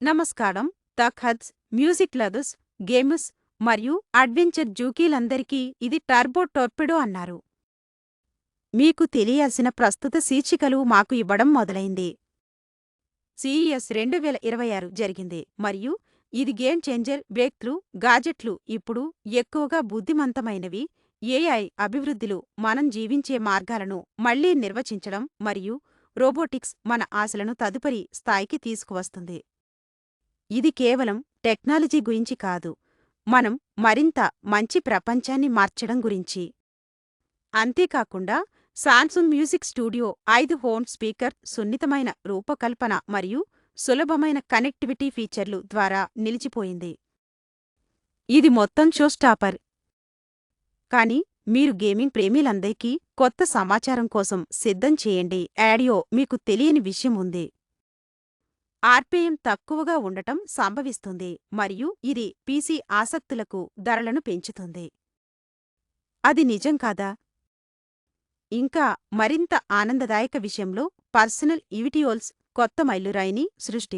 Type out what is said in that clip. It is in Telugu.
నమస్కారం. ద మ్యూజిక్ లవర్స్, గేమర్స్ మరియు అడ్వెంచర్ జూకీలందరికీ ఇది టర్బో టోర్పెడో అన్నారు. మీకు తెలియాల్సిన ప్రస్తుత శీర్షికలు మాకు ఇవ్వడం మొదలైంది. CES 2026 జరిగింది మరియు ఇది గేమ్ చేంజర్ బ్రేక్ త్రూ గాజెట్లు ఇప్పుడు ఎక్కువగా బుద్ధిమంతమైనవి AI అభివృద్ధిలు మనం జీవించే మార్గాలను మళ్లీ నిర్వచించడం మరియు రోబోటిక్స్ మన ఆశలను తదుపరి స్థాయికి తీసుకువస్తుంది. ఇది కేవలం టెక్నాలజీ గురించి కాదు, మనం మరింత మంచి ప్రపంచాన్ని మార్చడం గురించి. అంతేకాకుండా Samsung music studio 5 home speaker సున్నితమైన రూపకల్పన మరియు సులభమైన కనెక్టివిటీ ఫీచర్లు ద్వారా నిలిచిపోయింది. ఇది మొత్తం షో స్టాపర్. కానీ మీరు గేమింగ్ ప్రేమీలందరికీ కొత్త సమాచారం కోసం సిద్ధం చేయండి. ఆడియో మీకు తెలియని విషయం ఉంది. ఆర్పిఎం తక్కువగా ఉండటం సంభవిస్తుంది మరియు ఇది పీసీ ఆసక్తులకు ధరలను పెంచుతుంది. అది నిజం కాదా? ఇంకా మరింత ఆనందదాయక విషయంలో పర్సనల్ ఇవిటియోల్స్ కొత్త మైలురాయిని సృష్టి